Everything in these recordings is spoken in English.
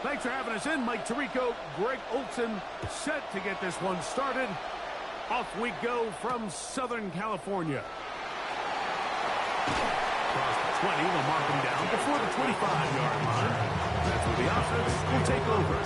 Thanks for having us in, Mike Tirico. Greg Olson set to get this one started. Off we go from Southern California. Across the 20, they'll mark him down before the 25-yard line. That's where the offense will take over.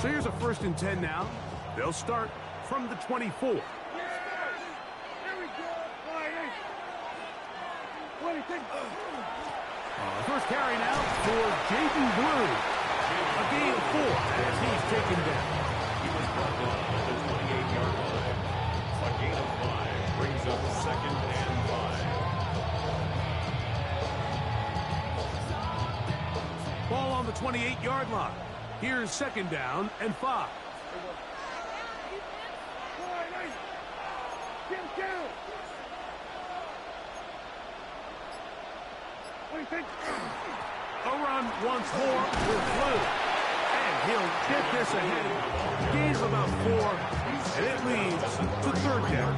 So here's a 1st and 10 now. They'll start from the 24. First carry now for Jaden Blue. A gain of 4 as he's taken down. He was brought on at the 28-yard line. A gain of 5 brings up 2nd and 5. Ball on the 28-yard line. Here's 2nd down and 5. A run once more with Blue. And he'll get this ahead. Gain of about 4. And it leads to 3rd down.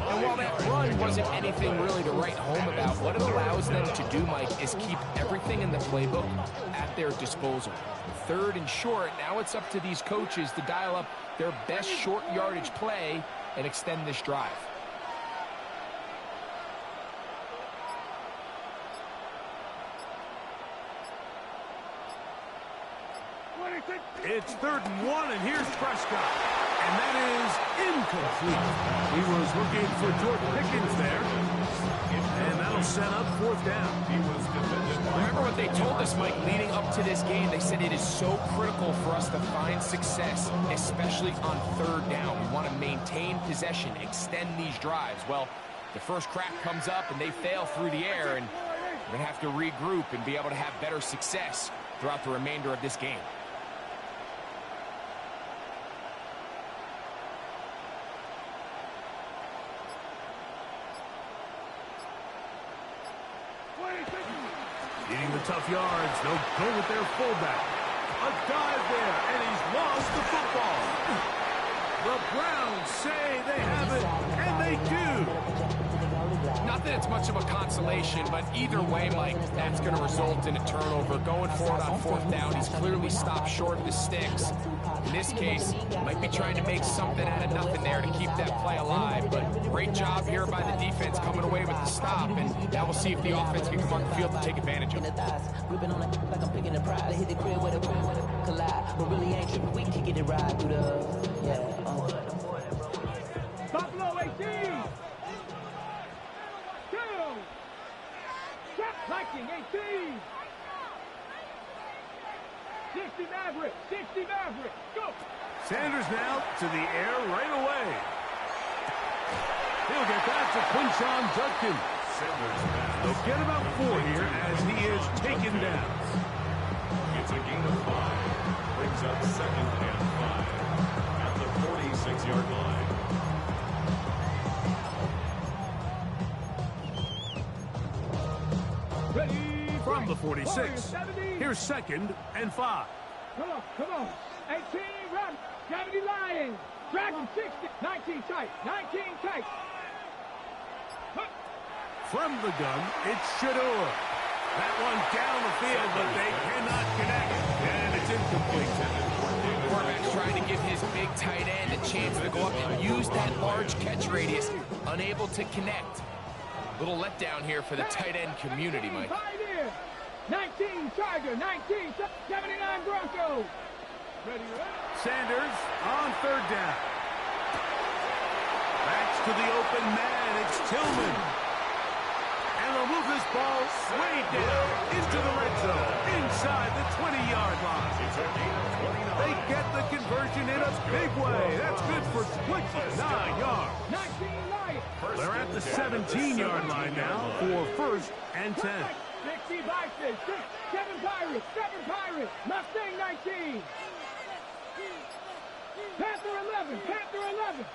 And while that run wasn't anything really to write home about, what it allows them to do, Mike, is keep everything in the playbook at their disposal. 3rd and short, now it's up to these coaches to dial up their best short yardage play and extend this drive. It's 3rd and 1, and here's Prescott. And that is incomplete. He was looking for Jordan Pickens there. And that'll set up 4th down. Remember what they told us, Mike, leading up to this game? They said it is so critical for us to find success, especially on 3rd down. We want to maintain possession, extend these drives. Well, the first crack comes up, and they fail through the air, and we're going to have to regroup and be able to have better success throughout the remainder of this game. Needing the tough yards, they'll go with their fullback. A dive there, and he's lost the football. The Browns say they have it, and they do. Not that it's much of a consolation, but either way, Mike, that's going to result in a turnover. Going forward on 4th down, he's clearly stopped short of the sticks. In this case, might be trying to make something out of nothing there to keep that play alive. But great job here by the defense coming away with the stop, and now we'll see if the offense can come on the field to take advantage of it. Gripping on it like I'm picking a pride. Hit the crib with a collide, but really ain't tripping. We kicking it right through the Buffalo 18. 2. Trap Viking 18. 60 Maverick. 60 Maverick. Go. Sanders now to the air right away. He'll get back to Quinshon Judkins. They'll get about 4 here as he is taken down. It's a gain of 5. Brings up 2nd and 5 at the 46-yard line. Ready. From the 46, here's 2nd and 5. Come on. 18, run. Gravity Lions. Dragon 60. 19 tight. 19 tight. From the gun, it's Shador. That one down the field, but they cannot connect. And it's incomplete. Quarterback's trying to give his big tight end a chance to go up and use that large catch radius unable to connect. Little letdown here for the tight end community, Mike. 19 Charger, 19, 79 Broncos. Sanders on third down. Backs to the open man. It's Tillman. And they'll move this ball way down into the red zone, inside the 20-yard line. They get the conversion in a big way. That's good for 29 yards. 19 Lions. They're at the 17-yard line now for first and 10. 60 Vikings, 7 Pirates, 7 Pirates. Mustang 19. Panther 11, Panther 11.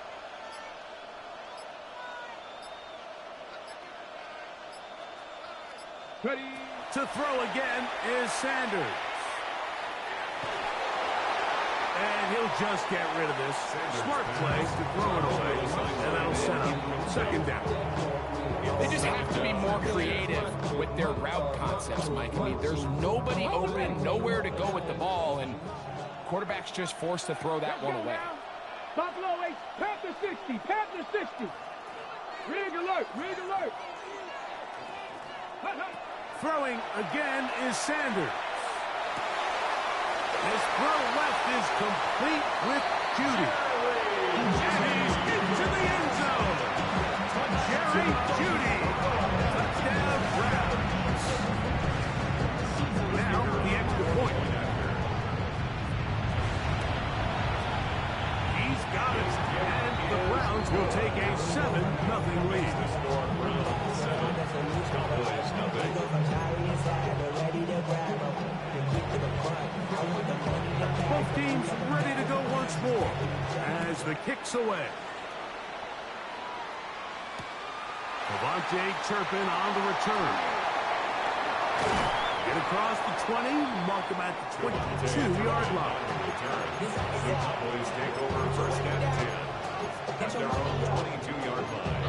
Ready to throw again is Sanders. And he'll just get rid of this. Smart play to throw it away. And that'll set up second down. They just have to be more creative with their route concepts, Mike. I mean, there's nobody open, nowhere to go with the ball, and quarterback's just forced to throw that one away. Buffalo 8, Panther 60, Panther 60. Rig alert, rig alert. Throwing again is Sanders. His throw left is complete with Judy. And he's into the end zone. Jerry Judy. Touchdown Browns. Now the extra point. He's got it. And the Browns will take a 7-0 lead. Both teams ready to go once more as the kick's away. Devontae Turpin on the return. Get across the 20, mark him at the 22-yard line. The Cowboys take over first and 10 at their own 22-yard line.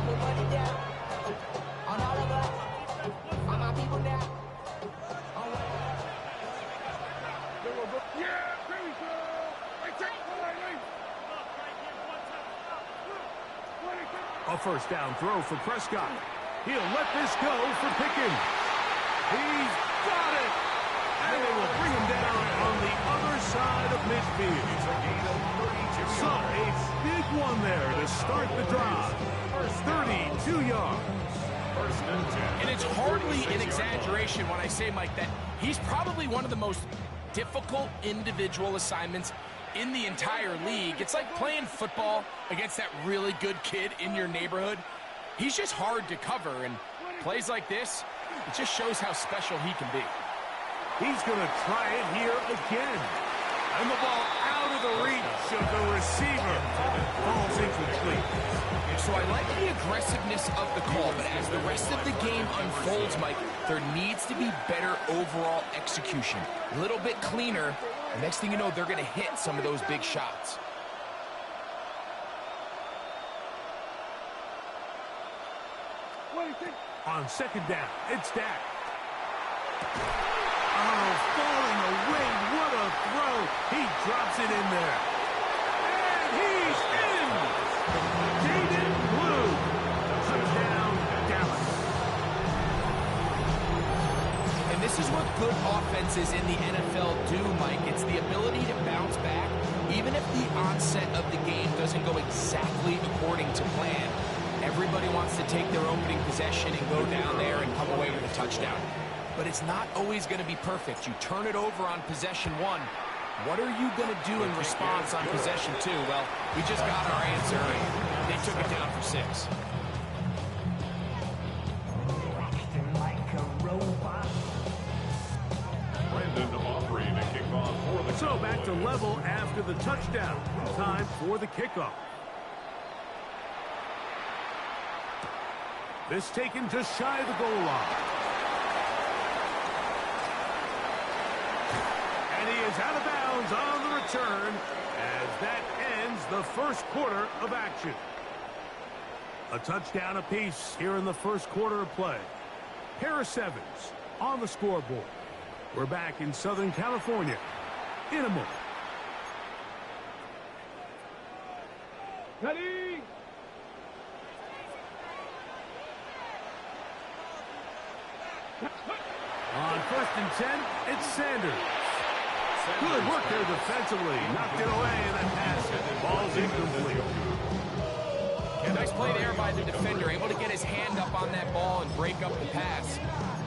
A first down throw for Prescott. He'll let this go for Pickens. He's got it! And they will bring him down on the other side of midfield. So a big one there to start the drive. 32 yards. And it's hardly an exaggeration when I say, Mike, that he's probably one of the most difficult individual assignments in the entire league. It's like playing football against that really good kid in your neighborhood. He's just hard to cover, and plays like this, it just shows how special he can be. He's going to try it here again. And the ball out of the reach of the receiver. Ball's incomplete. So I like the aggressiveness of the call, but as the rest of the game unfolds, Mike, there needs to be better overall execution. A little bit cleaner. The next thing you know, they're going to hit some of those big shots. On second down, it's Dak. Oh, falling away. What a throw. He drops it in there. And he's in. Jaden Blue. Touchdown, Dallas. And this is what good offenses in the NFL do, Mike. It's the ability to bounce back, even if the onset of the game doesn't go exactly according to plan. Everybody wants to take their opening possession and go down there and come away with a touchdown. But it's not always going to be perfect. You turn it over on possession 1. What are you going to do in response on possession 2? Well, we just got our answer, and they took it down for 6. So back to level after the touchdown. Time for the kickoff. This taken just shy of the goal line. And he is out of bounds on the return as that ends the first quarter of action. A touchdown apiece here in the first quarter of play. Harris Evans on the scoreboard. We're back in Southern California in a moment. Ready? On 1st and 10, it's Sanders. Good work there defensively. Knocked it away, and that pass. Ball's incomplete. Nice play there by the defender, able to get his hand up on that ball and break up the pass.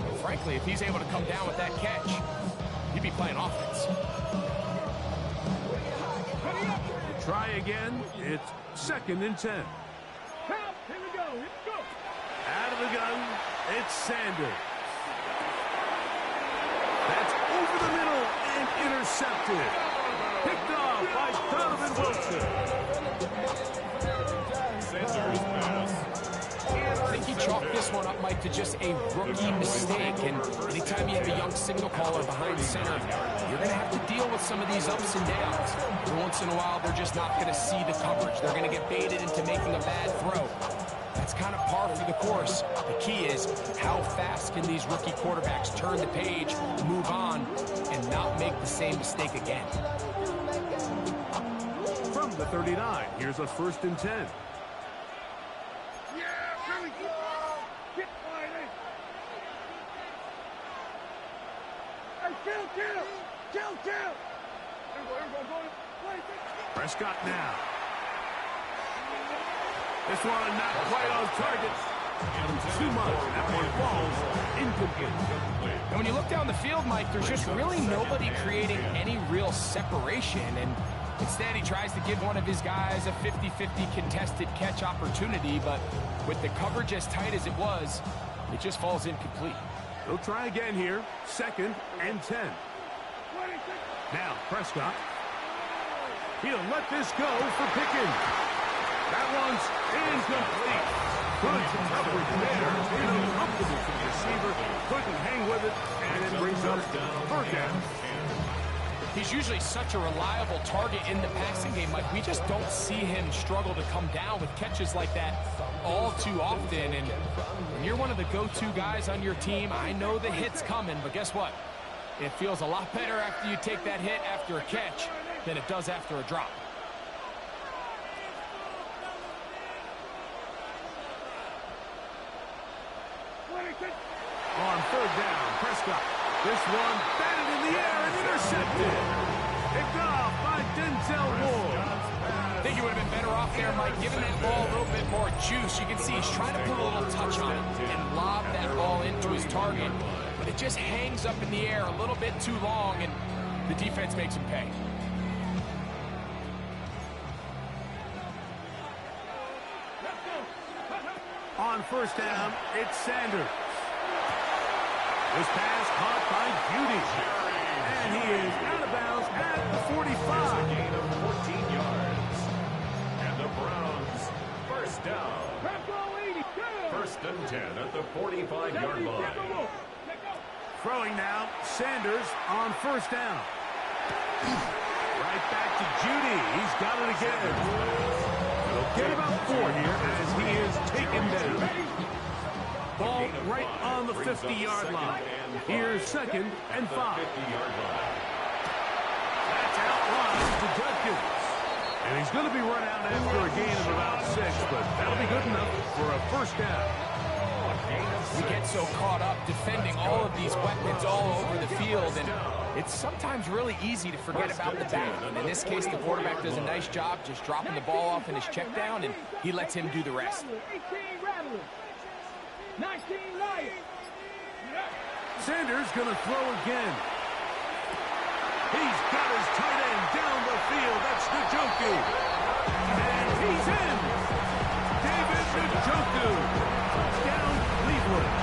But frankly, if he's able to come down with that catch, he'd be playing offense. Try again. It's 2nd and 10. Here we go. Here we go. Out of the gun, it's Sanders. That's over the middle and intercepted. Picked off by Donovan Wilson. Sanders pass. I think he chalked this one up, Mike, to just a rookie mistake. And anytime you have a young signal caller behind center, you're going to have to deal with some of these ups and downs. Every once in a while, they're just not going to see the coverage. They're going to get baited into making a bad throw. That's kind of par for the course. The key is how fast can these rookie quarterbacks turn the page, move on, and not make the same mistake again. From the 39, here's a 1st and 10. Yeah, really good. Get by it. Hey, kill. Go. Prescott now. This one not quite on target. Too much. That one falls incomplete. And when you look down the field, Mike, there's just really nobody creating any real separation. And instead, he tries to give one of his guys a 50-50 contested catch opportunity. But with the coverage as tight as it was, it just falls incomplete. He'll try again here. 2nd and 10. Now, Prescott. He'll let this go for Pickens. That one's incomplete. Good coverage there. Uncomfortable for the receiver. Couldn't hang with it, and it brings up 3rd down. He's usually such a reliable target in the passing game. Like, we just don't see him struggle to come down with catches like that all too often. And when you're one of the go-to guys on your team, I know the hit's coming, but guess what? It feels a lot better after you take that hit after a catch than it does after a drop. On 3rd down, Prescott. This one batted in the air and intercepted. Picked off by Denzel Ward. I think he would have been better off there, Mike, giving that ball a little bit more juice. You can see he's trying to put a little touch on it and lob that ball into his target. But it just hangs up in the air a little bit too long, and the defense makes him pay. On 1st down, it's Sanders. This pass caught by Beauty. And he is out of bounds at the 45. Gain of 14 yards. And the Browns, 1st down. 1st and 10 at the 45-yard line. Throwing now, Sanders on 1st down. Right back to Judy. He's got it again. He'll get about 4 here as he is taken down. Ball right on the 50-yard line. Here's 2nd and 5. That's out wide to Judkins. And he's going to be run out after a gain of about 6, but that'll be good enough for a 1st down. We get so caught up defending all of these weapons all over the field, and it's sometimes really easy to forget about the back. And in this case, the quarterback does a nice job just dropping the ball off in his check down, and he lets him do the rest. 19 Lions. Sanders going to throw again. He's got his tight end down the field. That's Njoku. And he's in. David Njoku. Down Cleveland.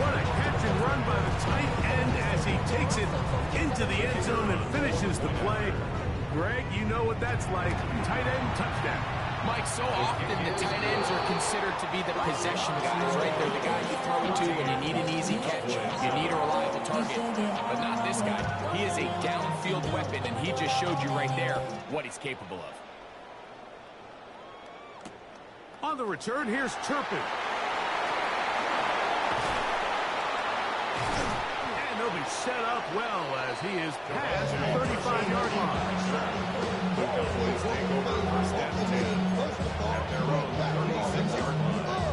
What a catch and run by the tight end as he takes it into the end zone and finishes the play. Greg, you know what that's like. Tight end touchdown. Mike, so often the tight ends are considered to be the possession guys, right? They're the guy you throw it to when you need an easy catch. You need a reliable target. But not this guy. He is a downfield weapon, and he just showed you right there what he's capable of. On the return, here's Turpin. And they'll be set up well as he is past the 35-yard line. Cowboys take over 1st and 10 at their own 36-yard line.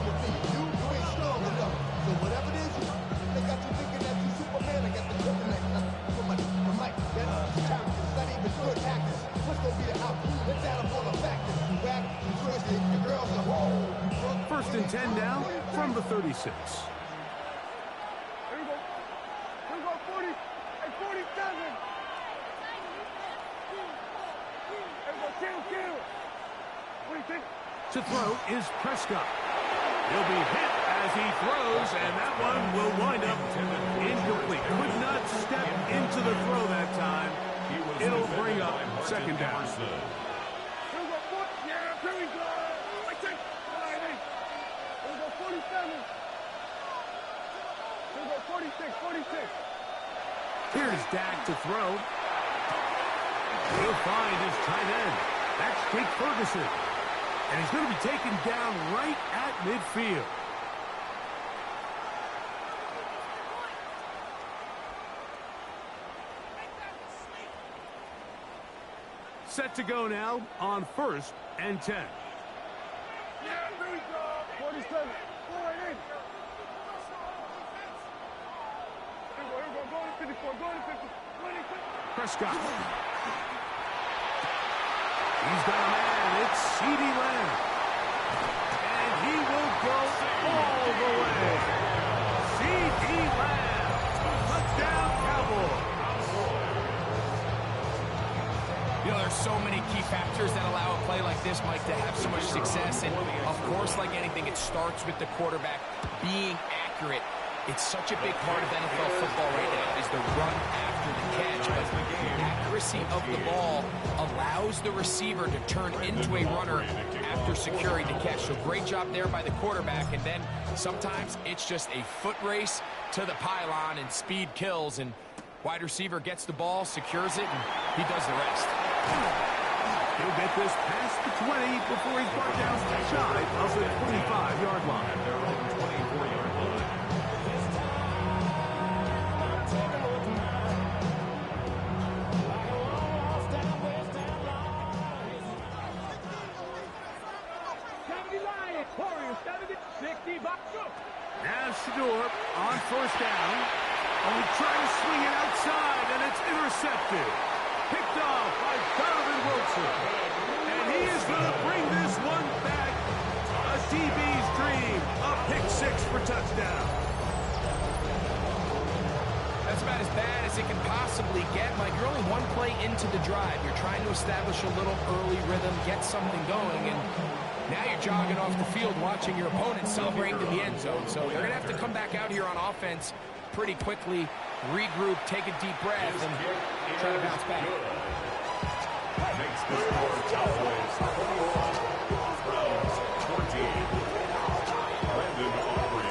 and 10 now from the 36. Here we go. Here we go, 40 and 47. Here we go, kill. What do you think? To throw is Prescott. He'll be hit as he throws, and that one will wind up incomplete. Could not step into the throw that time. It'll bring up second down. Here we go, 40. Yeah, here we go. I think. Here we go, 47. Here we go, 46. Here's Dak to throw. He'll find his tight end. That's Jake Ferguson. And he's going to be taken down right at midfield. Set to go now on 1st and 10. Yeah, here we go. 47. Go right in. Here we go. Go to 54. Go to 50. Prescott. He's got a man. It's CeeDee Lamb. And he will go all the way. CeeDee Lamb. Touchdown, Cowboys. You know, there's so many key factors that allow a play like this, Mike, to have so much success. And, of course, like anything, it starts with the quarterback being accurate. It's such a big part of NFL football right now is the run after the catch. But the accuracy of the ball allows the receiver to turn into a runner after securing the catch. So great job there by the quarterback. And then sometimes it's just a foot race to the pylon and speed kills. And wide receiver gets the ball, secures it, and he does the rest. He'll get this past the 20 before he's brought down shy of the 25-yard line. Now Shador on 1st down. And we try to swing it outside, and it's intercepted. Picked off by Donovan Wilson. And he is going to bring this one back. A DB's dream. A pick 6 for touchdown. That's about as bad as it can possibly get, Mike. You're only one play into the drive. You're trying to establish a little early rhythm, get something going, and now you're jogging off the field watching your opponent celebrate in the end zone. So they're going to have to come back out here on offense pretty quickly, regroup, take a deep breath, and try to bounce back. Makes the score Cowboys 14.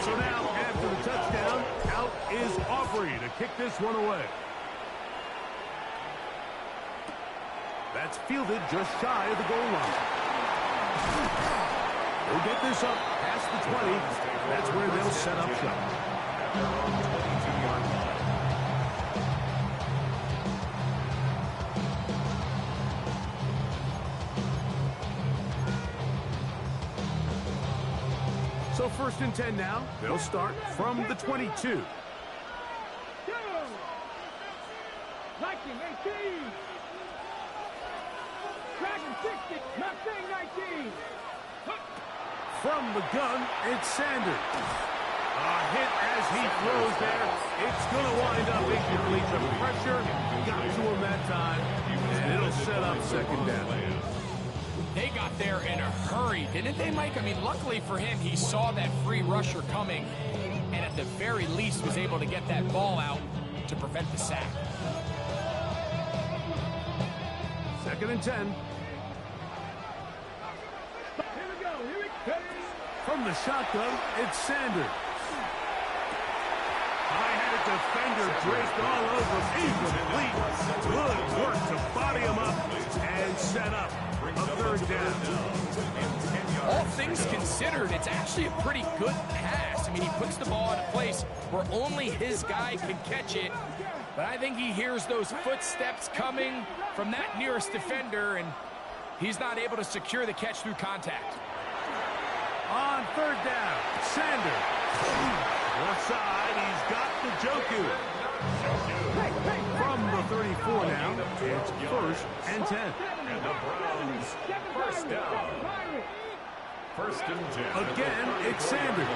So now, after the touchdown, out is Aubrey to kick this one away. That's fielded just shy of the goal line. They'll get this up past the 20. That's where they'll set up shop. So 1st and 10 now. They'll start from the 22. 19, Dragon 60, Mustang 19. From the gun, it's Sanders. A hit as he throws there. It's going to wind up incomplete. The pressure got to him that time, and it'll set up second down. They got there in a hurry, didn't they, Mike? I mean, luckily for him, he saw that free rusher coming, and at the very least was able to get that ball out to prevent the sack. 2nd and 10. From the shotgun, it's Sanders. High-headed defender draped all over. Incomplete. Good work to body him up and set up a 3rd down. All things considered, it's actually a pretty good pass. I mean, he puts the ball in a place where only his guy can catch it. But I think he hears those footsteps coming from that nearest defender, and he's not able to secure the catch through contact. On 3rd down, Sanders. Left side, he's got the Joku. From the 34 now, it's 1st and 10. And the Browns, 1st down. First and 10. Again, it's Sanders.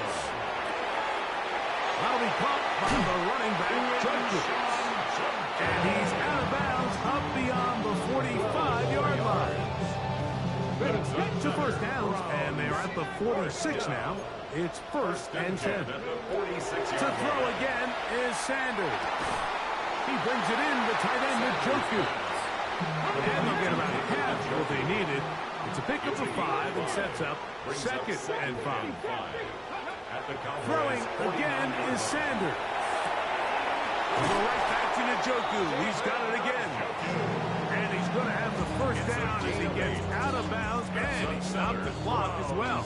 That'll be caught by the running back, Judges. And he's out of bounds up beyond the 45-yard line. To first downs, and they're at the 46 now. It's first and 10. To throw again is Sanders. He brings it in, the tight end, Njoku. And they'll get about half what they needed. It's a pickup of 5 and sets up second and 5. Throwing again is Sanders. Go right back to Njoku. He's got it again. And he's going to have the first down as he gets out of bounds. And he stopped the clock as well.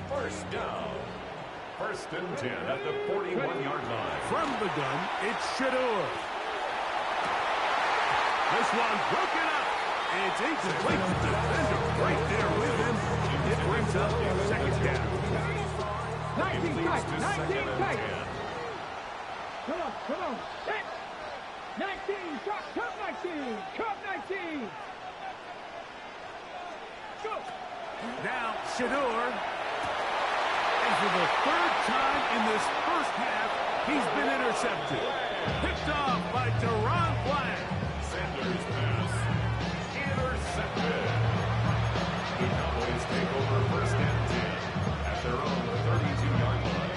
First down. First and 10 at the 41-yard line. From the gun, it's Shador. This one broken up. It's incomplete. The defender right there with him. It brings up second down. 19 tight, 19 tight. Come on. 19, drop, cut 19, cut 19. Go. Now Shador. And for the third time in this first half, he's been intercepted. Picked off by Deron Black. Sanders pass. Intercepted. The Cowboys take over first and 10 at their own 32-yard line.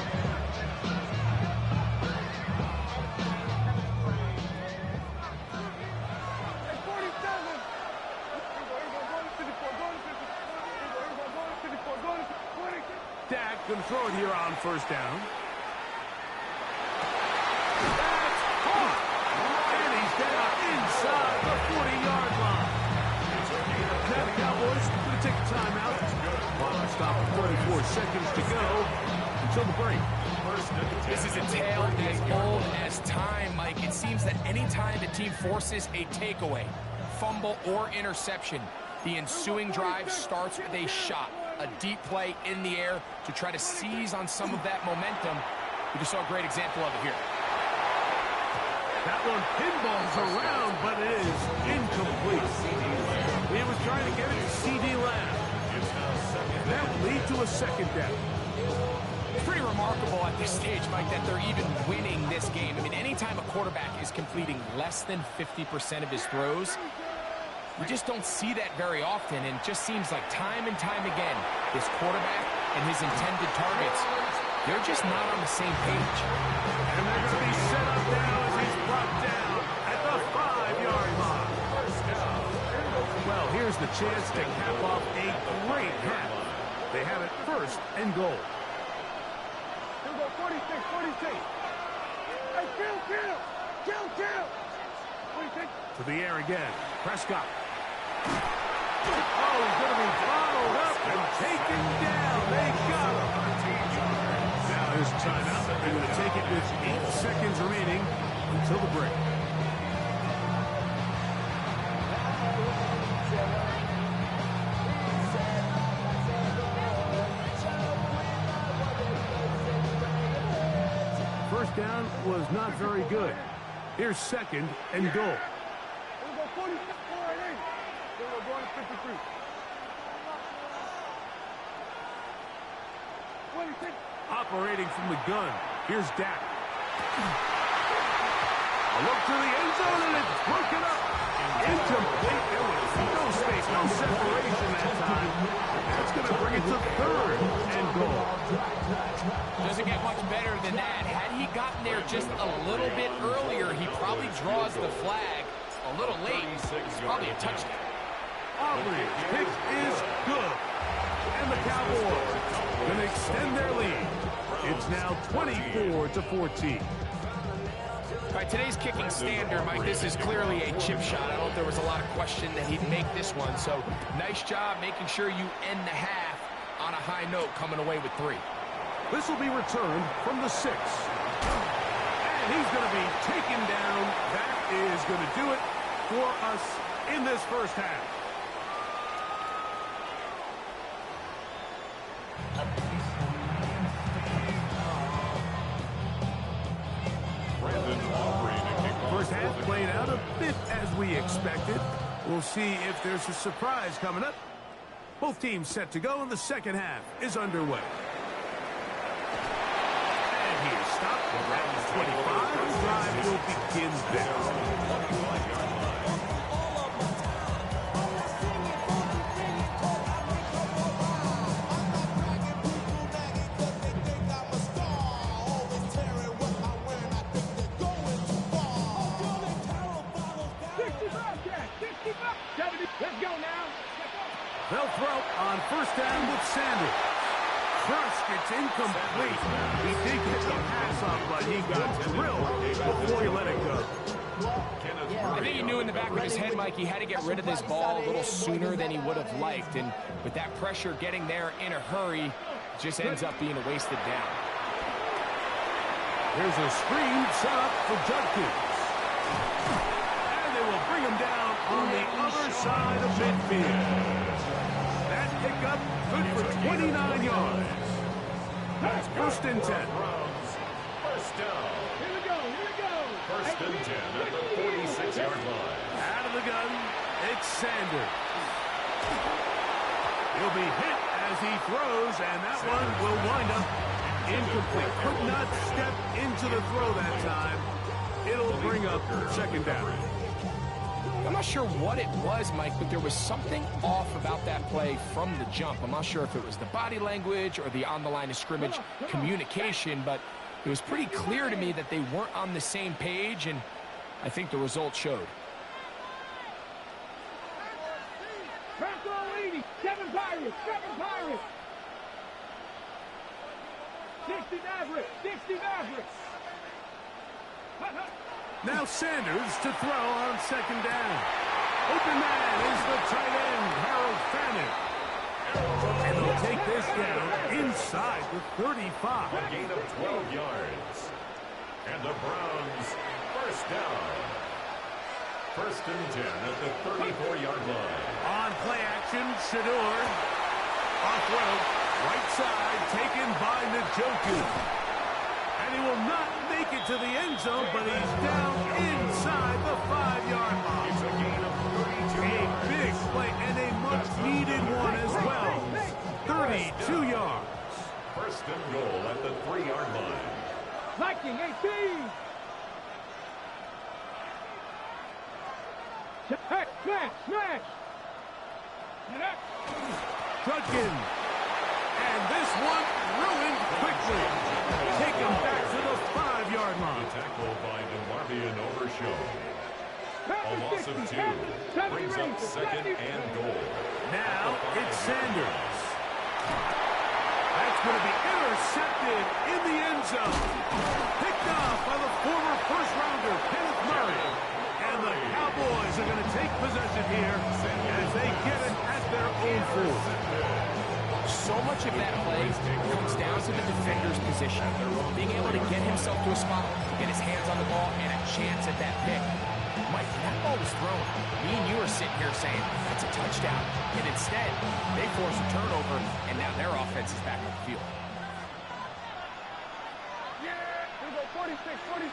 Dak going to throw it here on first down. That's caught. And he's down inside the 40-yard line. Now the Cowboys going to take a timeout. Clock stop at 34 seconds to go until the break. This is a tale as old as time, Mike. It seems that any time the team forces a takeaway, fumble, or interception, the ensuing drive starts with a shot, a deep play in the air to try to seize on some of that momentum. We just saw a great example of it here. That one pinballs around, but it is incomplete. He was trying to get it to C.D. Lamb. That will lead to a second down. It's pretty remarkable at this stage, Mike, that they're even winning this game. I mean, anytime a quarterback is completing less than 50% of his throws, we just don't see that very often, and it just seems like time and time again, this quarterback and his intended targets, they're just not on the same page. And they're going to be set up now as he's brought down at the 5-yard line. Well, here's the chance to cap off a great half. They have it first and goal. Here we go, 46. Hey, kill. 46. To the air again. Prescott. Oh, he's going to be bottled up and taken down. They got him. Now here's a timeout. They're going to take it with 8 seconds remaining until the break. First down was not very good. Here's second and goal. Here we go, 46, 4-8. Here we go, going to 53. 26. Operating from the gun. Here's Dak. A look to the end zone, and it's broken up. Incomplete. There was no space, no separation that time. That's going to bring it to third and goal. Doesn't get much better than that. Had he gotten there just a little bit earlier, he probably draws the flag a little late. It's probably a touchdown. Auburn's kick is good. And the Cowboys going to extend their lead. It's now 24-14. All right, today's kicking standard, Mike, this is clearly a chip shot. I don't know if there was a lot of question that he'd make this one. So nice job making sure you end the half on a high note, coming away with 3. This will be returned from the 6. And he's going to be taken down. That is going to do it for us in this first half. First half played out a bit as we expected. We'll see if there's a surprise coming up Both teams set to go, and the second half is underway. And he is stopped around the 25. The drive will begin there. Let's go now. They'll throw on first down with Sanders. First, it's incomplete. He did get the pass off, but he got drilled before he let it go. I think he knew in the back of his head, Mike, he had to get rid of this ball a little sooner than he would have liked. And with that pressure getting there in a hurry, it just ends up being a wasted down. Here's a screen set up for Judkins. And they will bring him down on the other side of midfield. That pickup good for 29 yards. That's first and 10. First down. Here we go. First and 10 at the 46-yard line. Out of the gun, it's Sanders. He'll be hit as he throws, and that one will wind up incomplete. Could not step into the throw that time. It'll bring up second down. I'm not sure what it was, Mike, but there was something off about that play from the jump. I'm not sure if it was the body language or the on-the-line of scrimmage communication, but it was pretty clear to me that they weren't on the same page, and I think the result showed. Franco 80. 7 Pirates. 60 Mavericks. Now Sanders to throw on second down. Open man is the tight end, Harold Fannin. And they'll take this down inside the 35. A gain of 12 yards. And the Browns first down. First and 10 at the 34-yard line. On play action, Shador. Off road, right side, taken by Njoku. And he will not make it to the end zone, but he's down inside the 5-yard line. It's a gain of 32 A yards. big play and a much-needed one as well. 32 yards. First and goal at the 3-yard line. Viking 18. Smash. Judkins. And this one ruined quickly. Taken back to the 5-yard The line. tackle by DeMarvion Overshow. A loss of 2 brings up second and goal. Now it's Sanders. That's going to be intercepted in the end zone. Picked off by the former first-rounder, Kenneth Murray. And the Cowboys are going to take possession here as they get it at their own 4. So much of that play comes down to the defender's position. Being able to get himself to a spot, get his hands on the ball, and a chance at that pick. Mike, that ball was thrown. Me and you are sitting here saying, that's a touchdown. And instead, they force a turnover, and now their offense is back on the field. Yeah. Here we go 46. Here we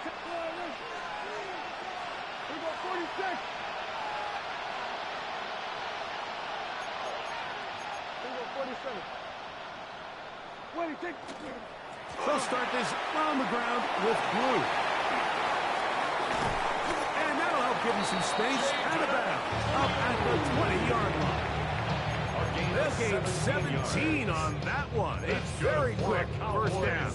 go 46. Here we go 47. 26. They'll start this on the ground with Blue. And that'll help give him some space and a bound up at the 20-yard line. They'll gain 17 on that one. A very quick first down.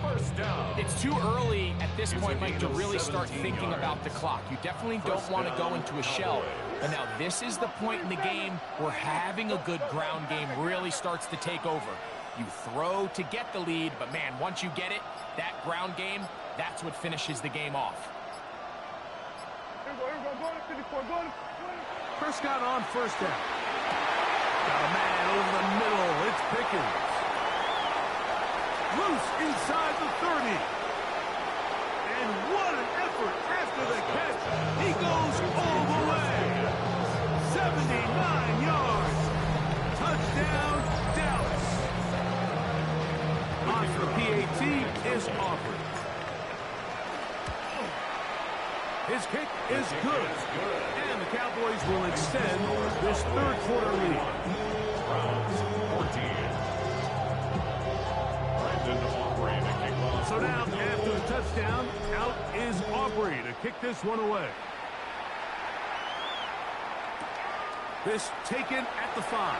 First down. It's too early at this point, Mike, to really start thinking about the clock. You definitely don't want to go into a shell. But now this is the point in the game where having a good ground game really starts to take over. You throw to get the lead, but man, once you get it, that ground game, that's what finishes the game off. Here we go. Go to 54. Go to 20. Prescott on first down. Got a man over the middle. It's Pickens. Loose inside the 30. And what an effort after the catch. He goes all the way. 79 yards. Touchdown, Dallas. On for the PAT is offered. His kick is good. And the Cowboys will extend this third quarter lead. Browns 14. Brandon Aubrey to kick off. So now, after the touchdown, out is Aubrey to kick this one away. This taken at the 5.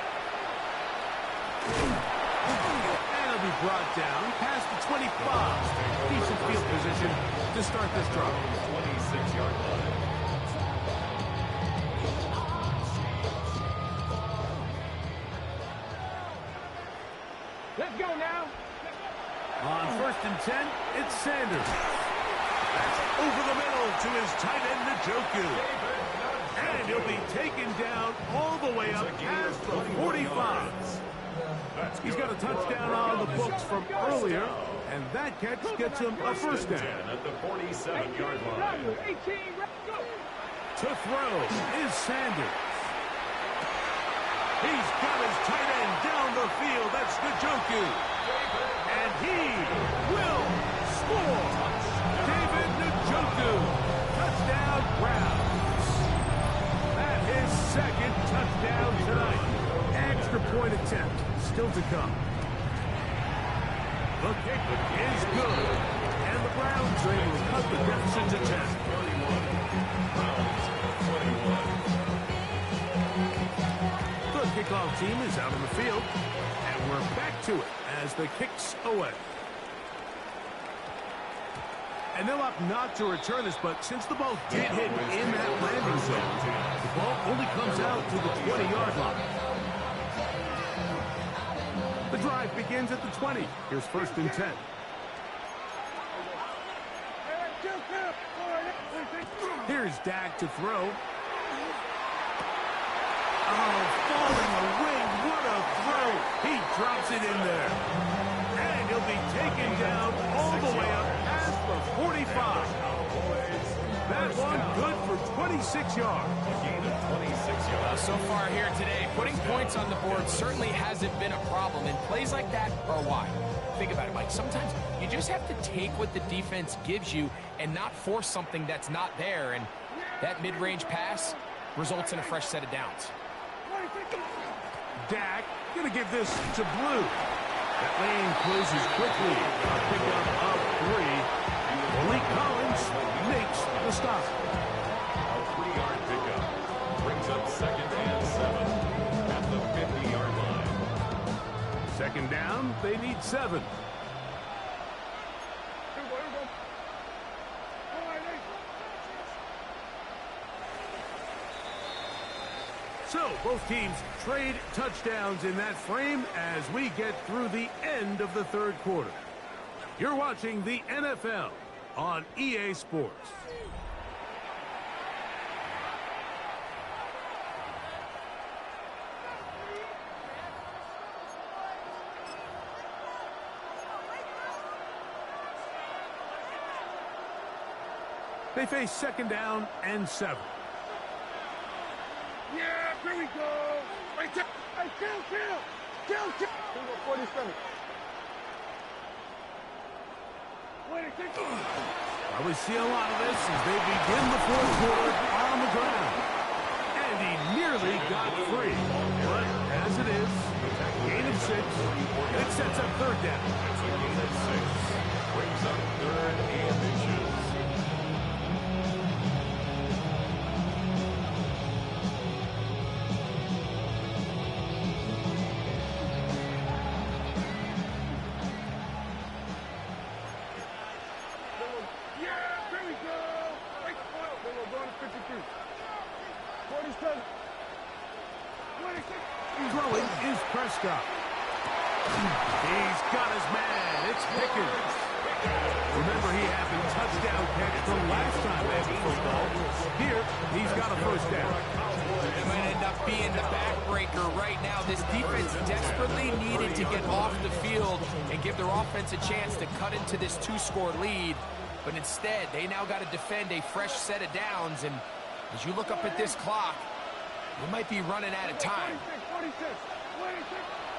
And it'll be brought down past the 25. Decent field position to start this drive. 26-yard line. Let's go now. On 1st and 10, it's Sanders. That's over the middle to his tight end, Njoku. And he'll be taken down all the way up past the 45. He's got a touchdown on the books from earlier, and that catch gets him a first down. At the 47-yard line. 18, let's go. To throw is Sanders. He's got his tight end down the field. That's Njoku. And he will score. David Njoku. Touchdown, Browns. That is second touchdown tonight. Extra point attempt still to come. The kick is good. And the Browns are able to cut the deficit to 10. 31. Browns 21. The kickoff team is out on the field. And we're back to it as the kick's away. And they'll opt not to return this, but since the ball did hit in that landing zone, the ball only comes out to the 20-yard line. The drive begins at the 20. Here's 1st and 10. Here's Dak to throw. Oh, falling away. What a throw. He drops it in there. And he'll be taken down all the way up past the 45. That one good for 26 yards. Gain of 26 yards. So far here today, putting points on the board certainly hasn't been a problem, and plays like that are why. Think about it, Mike. Sometimes you just have to take what the defense gives you and not force something that's not there, and that mid-range pass results in a fresh set of downs. Dak gonna give this to Blue. That lane closes quickly. A pickup of 3. Malik Collins makes the stop. A 3-yard pickup brings up 2nd and 7 at the 50-yard line. 2nd down, they need 7. So, both teams trade touchdowns in that frame as we get through the end of the third quarter. You're watching the NFL on EA Sports. They face 2nd down and 7. Yeah, here we go. Right there. Hey, kill. 47. Well, we see a lot of this as they begin the fourth quarter on the ground. And he nearly got free. But as it is, gain of 6, and it sets up 3rd down. It's a gain of 6. Brings up 3rd and inches. Throwing is Prescott. He's got his man. It's Pickens. Remember, he had the touchdown catch from last time they had football. Here, he's got a first down. It might end up being the backbreaker right now. This defense desperately needed to get off the field and give their offense a chance to cut into this 2-score lead. But instead, they now got to defend a fresh set of downs. And as you look up at this clock, we might be running out of time.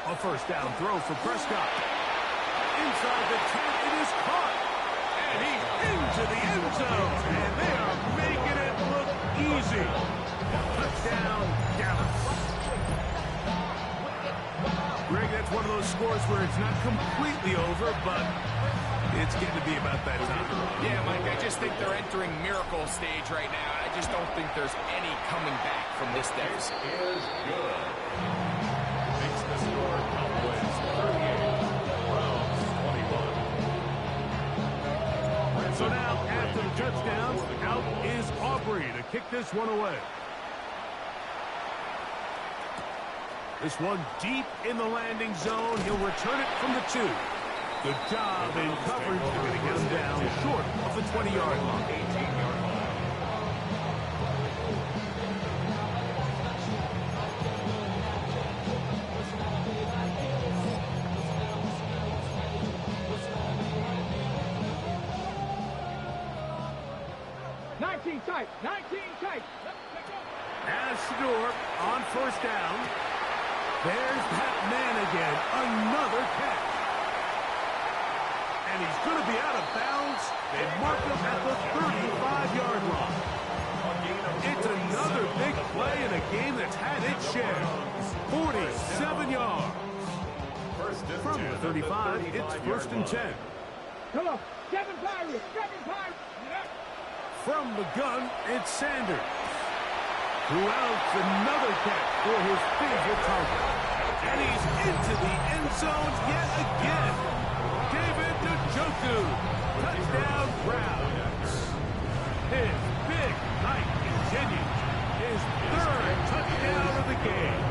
A first down throw for Prescott. Inside the 10, it is caught. And he's into the end zone. And they are making easy. Touchdown, Dallas. Greg, that's one of those scores where it's not completely over, but it's getting to be about that time. Yeah, Mike, I just think they're entering miracle stage right now. I just don't think there's any coming back from this deficit. Is good. Makes the score Cowboys 38, Browns 21. So now, after the touchdown, out is Aubrey to kick this one away. This one deep in the landing zone. He'll return it from the 2. Good job in coverage. They're going to get him down short of the 20-yard line. 18-yard line. Tight, 19 tight. As Shador on first down. There's that man again. Another catch. And he's going to be out of bounds. They mark him at the 35-yard line. It's another big play in a game that's had its share. 47 yards. From the 35, it's first and 10. Come on, Kevin Pirates, Kevin Pirates. From the gun, it's Sanders. Throughout another catch for his favorite target. And he's into the end zone yet again. David Njoku. Touchdown, Browns. His big night continues. His third touchdown of the game.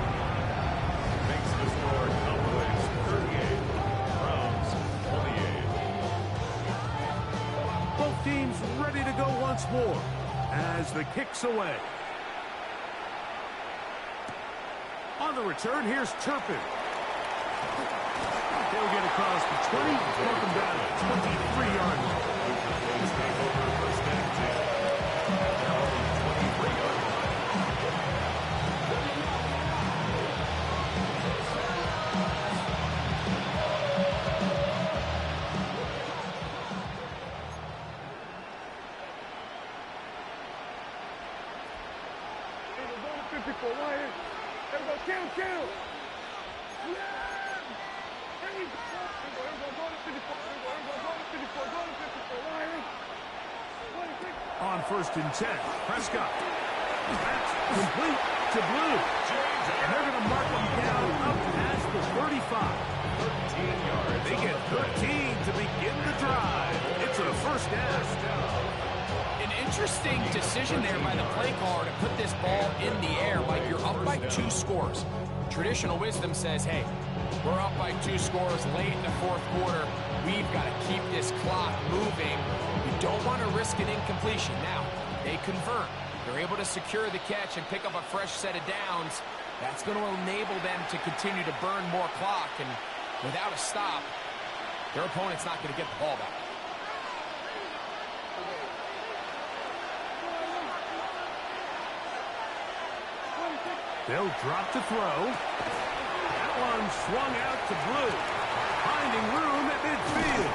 Makes the score Cowboys 38, Browns 28. Both teams ready to go once more as the kick's away. On the return, here's Turpin. They'll get across the 20, mark him down at 23-yard line. First and 10. Now 23-yard line. On first and 10, Prescott. That's complete to Blue. And they're going to mark him down up past the 35. 13 yards. They get 13 to begin the drive. It's a first down. An interesting decision there by the play caller to put this ball in the air. Like, you're up by 2 scores. Traditional wisdom says, hey, we're up by 2 scores late in the fourth quarter. We've got to keep this clock moving. We don't want to risk an incompletion. Now, they convert. They're able to secure the catch and pick up a fresh set of downs. That's going to enable them to continue to burn more clock. And without a stop, their opponent's not going to get the ball back. They'll drop to throw. That one swung out to Blue. Finding room at midfield.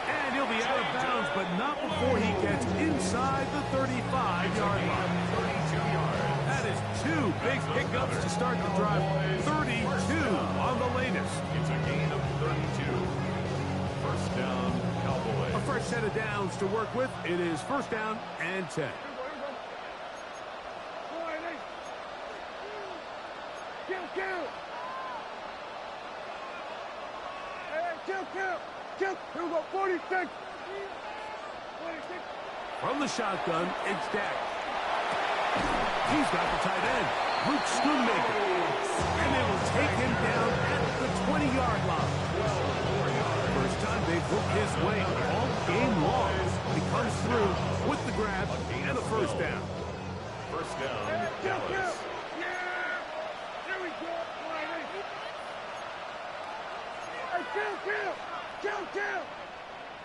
And he'll be out of bounds, but not before he gets inside the 35-yard line. 32 yards. That is 2 big pickups to start the drive. 32 on the latest. It's a gain of 32. First down, Cowboys. A fresh set of downs to work with. It is first down and 10. Here we go, 46. From the shotgun, it's Dak. He's got the tight end, Luke Schoonmaker. And they will take him down at the 20-yard line. First time they've worked his way all game long. He comes through with the grab and a first down. First down, Dallas. Kill!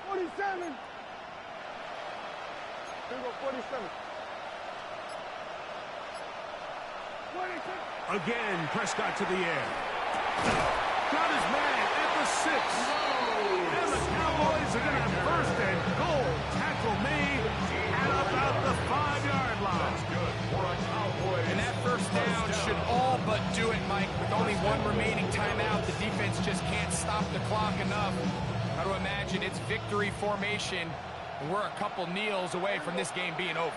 47. Here we go, 47. 26. Again, Prescott to the air. Got his man at the 6. And the Cowboys are going to have first and goal. Tackle made at about the 5-yard line. That's good. timeout should all but do it, Mike. With only one remaining timeout, the defense just can't stop the clock enough. Got to imagine it's victory formation, and we're a couple kneels away from this game being over.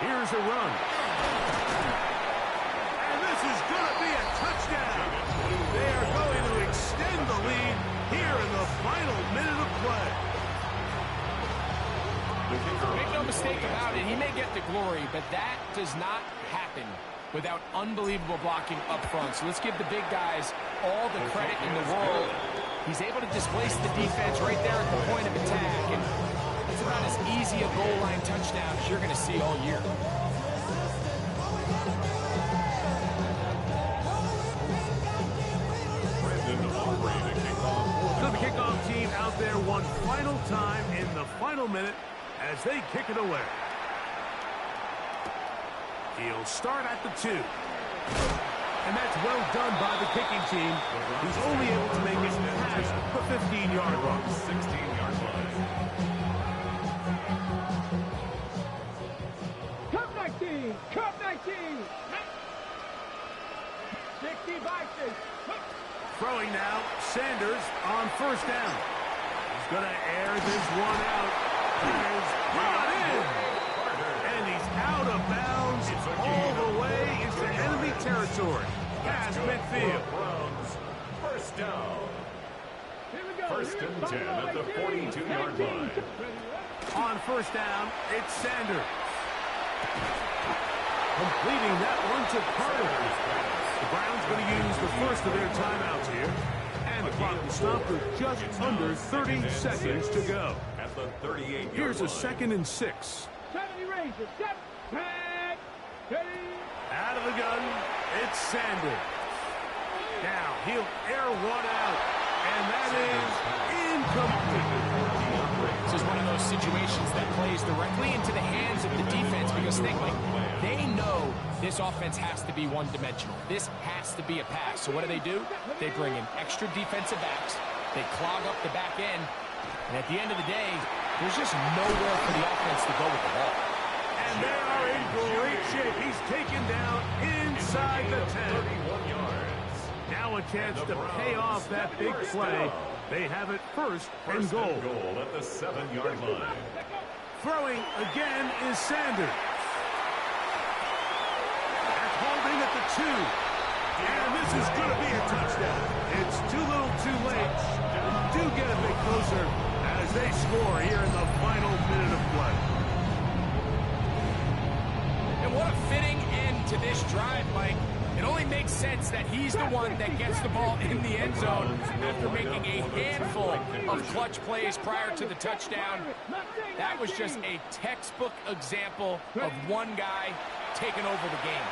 Here's a run. And this is going to be a touchdown. They are going to extend the lead here in the final minute of play. Make no mistake about it, he may get the glory, but that does not happen without unbelievable blocking up front. So let's give the big guys all the credit in the world. He's able to displace the defense right there at the point of attack, and it's about as easy a goal line touchdown as you're going to see all year. So the kickoff team out there one final time in the final minute as they kick it away. He'll start at the 2. And that's well done by the kicking team, who's only able to make it past the 15-yard line. 16-yard line. Cup 19. Cup 19. 60 boxes. Throwing now, Sanders on first down. He's going to air this one out. He is brought in. And he's out of bounds all the way into enemy territory. Past midfield. Browns, first down. Here we go. First and 10 at the 42-yard line. On first down, it's Sanders. Completing that one to Carter. The Browns going to use the first of their timeouts here. And the clock will stop with just under 30 seconds to go. At the 38-yard Here's a line. 2nd and 6. 70 Rangers. Step back. Out of the gun, it's Sanders. Now, he'll air one out. And that is incomplete. This is one of those situations that plays directly into the hands of the defense because think, like, they know this offense has to be one-dimensional. This has to be a pass. So what do? They bring in extra defensive backs. They clog up the back end. And at the end of the day, there's just nowhere for the offense to go with the ball. And they are in great shape. He's taken down inside the 10. 31 yards. Now a chance to pay off that big play. They have it first and First goal. and goal at the 7-yard line. Throwing again is Sanders. That's holding at the 2. And this is going to be a touchdown. It's too little too late. Do get a bit closer as they score here in the final minute of play. And what a fitting end to this drive, Mike. It only makes sense that he's the one that gets the ball in the end zone after making a handful of clutch plays prior to the touchdown. That was just a textbook example of one guy taking over the game.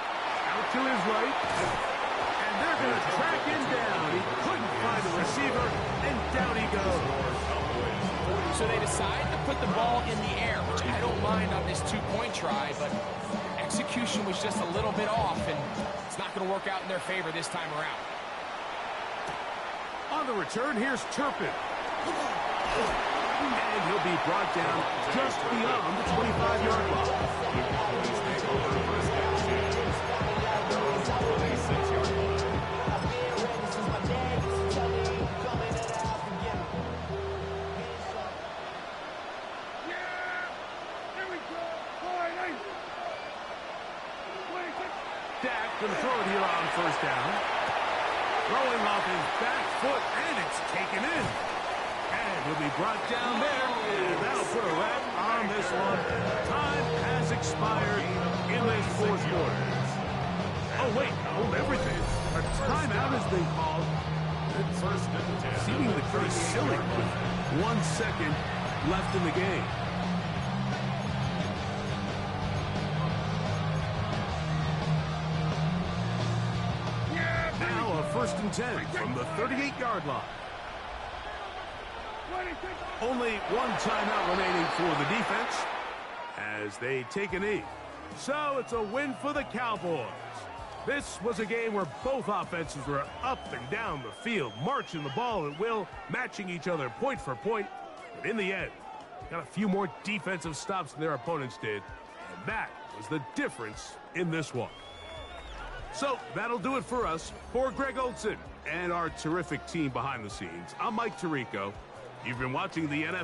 Out to his right. And they're going to track him down. He couldn't find the receiver, and down he goes. So they decide to put the ball in the air, which I don't mind on this two-point try, but execution was just a little bit off, and it's not going to work out in their favor this time around. On the return, here's Turpin. And he'll be brought down just beyond the 25-yard line. Going to throw it here on first down. Throwing off his back foot, and it's taken in. And he'll be brought down there, and that'll put a wrap on this one. Time has expired in this fourth quarter. Oh, wait, hold everything. A timeout has been called. It's seemingly pretty silly with 1 second left in the game. First and 10 from the 38-yard line. Only one timeout remaining for the defense as they take a knee. So it's a win for the Cowboys. This was a game where both offenses were up and down the field, marching the ball at will, matching each other point for point. But in the end, got a few more defensive stops than their opponents did. And That was the difference in this one. So that'll do it for us. For Greg Olson and our terrific team behind the scenes, I'm Mike Tirico. You've been watching the NFL